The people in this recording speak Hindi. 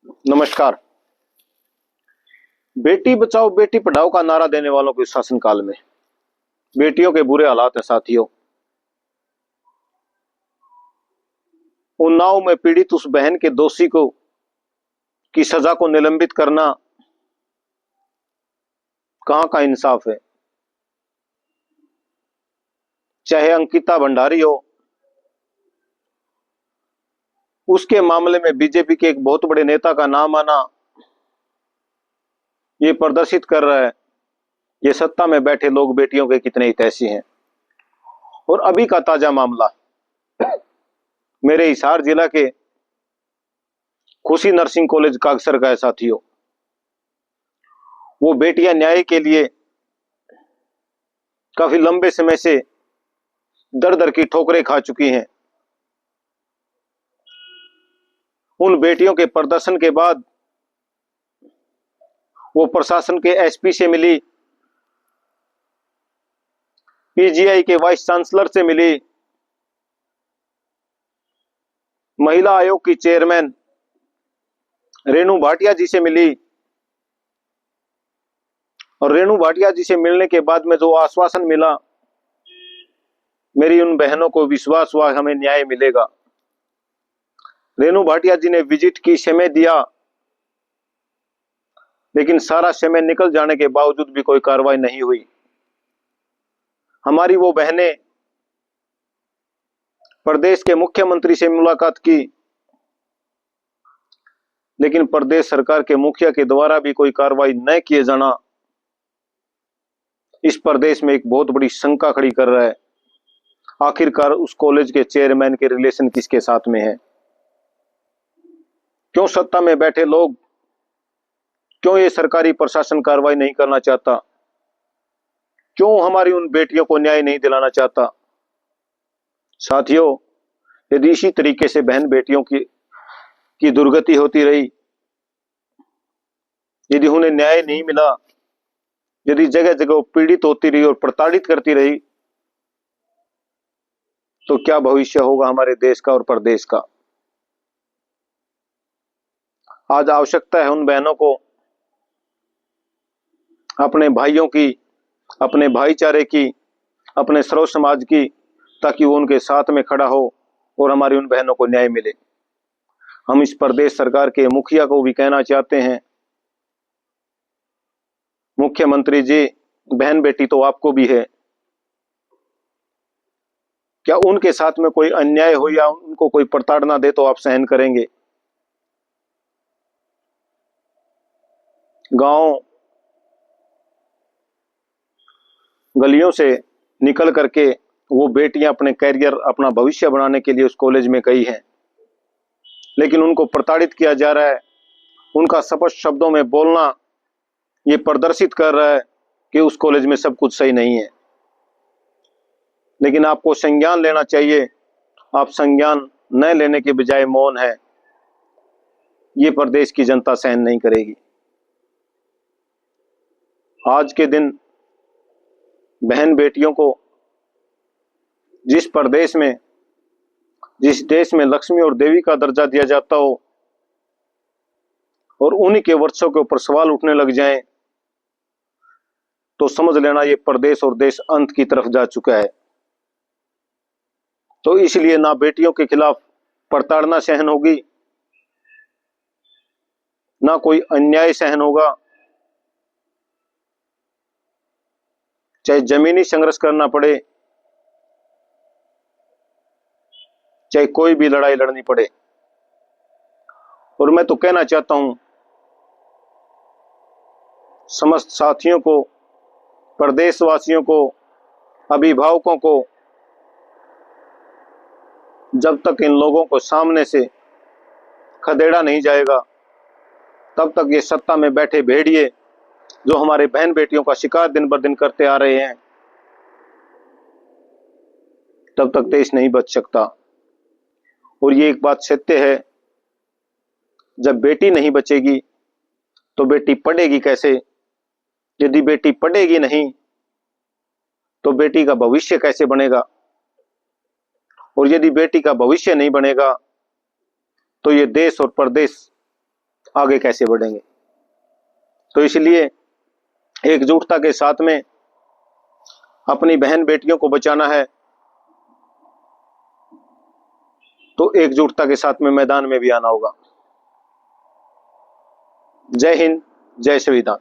नमस्कार। बेटी बचाओ बेटी पढ़ाओ का नारा देने वालों के शासनकाल में बेटियों के बुरे हालात है साथियों। उन्नाव में पीड़ित उस बहन के दोषी को की सजा को निलंबित करना कहां का इंसाफ है। चाहे अंकिता भंडारी हो, उसके मामले में बीजेपी के एक बहुत बड़े नेता का नाम आना ये प्रदर्शित कर रहा है ये सत्ता में बैठे लोग बेटियों के कितने हितैषी हैं। और अभी का ताजा मामला मेरे हिसार जिला के खुशी नर्सिंग कॉलेज कागसर का है साथियों। वो बेटियां न्याय के लिए काफी लंबे समय से दर दर की ठोकरें खा चुकी हैं। उन बेटियों के प्रदर्शन के बाद वो प्रशासन के एसपी से मिली, पीजीआई के वाइस चांसलर से मिली, महिला आयोग की चेयरमैन रेणु भाटिया जी से मिली। और रेणु भाटिया जी से मिलने के बाद में जो आश्वासन मिला, मेरी उन बहनों को विश्वास हुआ हमें न्याय मिलेगा। रेणु भाटिया जी ने विजिट की, समय दिया, लेकिन सारा समय निकल जाने के बावजूद भी कोई कार्रवाई नहीं हुई। हमारी वो बहनें प्रदेश के मुख्यमंत्री से मुलाकात की, लेकिन प्रदेश सरकार के मुखिया के द्वारा भी कोई कार्रवाई न किए जाना इस प्रदेश में एक बहुत बड़ी शंका खड़ी कर रहा है। आखिरकार उस कॉलेज के चेयरमैन के रिलेशन किसके साथ में है? क्यों सत्ता में बैठे लोग, क्यों ये सरकारी प्रशासन कार्रवाई नहीं करना चाहता? क्यों हमारी उन बेटियों को न्याय नहीं दिलाना चाहता? साथियों, यदि इसी तरीके से बहन बेटियों की दुर्गति होती रही, यदि उन्हें न्याय नहीं मिला, यदि जगह जगह पीड़ित होती रही और प्रताड़ित करती रही, तो क्या भविष्य होगा हमारे देश का और प्रदेश का? आज आवश्यकता है उन बहनों को अपने भाइयों की, अपने भाईचारे की, अपने सर्व समाज की, ताकि वो उनके साथ में खड़ा हो और हमारी उन बहनों को न्याय मिले। हम इस प्रदेश सरकार के मुखिया को भी कहना चाहते हैं, मुख्यमंत्री जी, बहन बेटी तो आपको भी है, क्या उनके साथ में कोई अन्याय हो या उनको कोई प्रताड़ना दे तो आप सहन करेंगे? गांव गलियों से निकल करके वो बेटियां अपने कैरियर, अपना भविष्य बनाने के लिए उस कॉलेज में गई हैं, लेकिन उनको प्रताड़ित किया जा रहा है। उनका स्पष्ट शब्दों में बोलना ये प्रदर्शित कर रहा है कि उस कॉलेज में सब कुछ सही नहीं है। लेकिन आपको संज्ञान लेना चाहिए। आप संज्ञान न लेने के बजाय मौन है, ये प्रदेश की जनता सहन नहीं करेगी। आज के दिन बहन बेटियों को जिस प्रदेश में, जिस देश में लक्ष्मी और देवी का दर्जा दिया जाता हो और उन्हीं के वर्षों के ऊपर सवाल उठने लग जाएं, तो समझ लेना ये प्रदेश और देश अंत की तरफ जा चुका है। तो इसलिए ना बेटियों के खिलाफ प्रताड़ना सहन होगी, ना कोई अन्याय सहन होगा। चाहे जमीनी संघर्ष करना पड़े, चाहे कोई भी लड़ाई लड़नी पड़े। और मैं तो कहना चाहता हूं समस्त साथियों को, प्रदेशवासियों को, अभिभावकों को, जब तक इन लोगों को सामने से खदेड़ा नहीं जाएगा, तब तक ये सत्ता में बैठे भेड़िए जो हमारे बहन बेटियों का शिकार दिन बर दिन करते आ रहे हैं, तब तक देश नहीं बच सकता। और ये एक बात सत्य है, जब बेटी नहीं बचेगी तो बेटी पढ़ेगी कैसे? यदि बेटी पढ़ेगी नहीं तो बेटी का भविष्य कैसे बनेगा? और यदि बेटी का भविष्य नहीं बनेगा तो ये देश और प्रदेश आगे कैसे बढ़ेंगे। तो इसलिए एकजुटता के साथ में अपनी बहन बेटियों को बचाना है, तो एकजुटता के साथ में मैदान में भी आना होगा। जय हिंद, जय संविधान।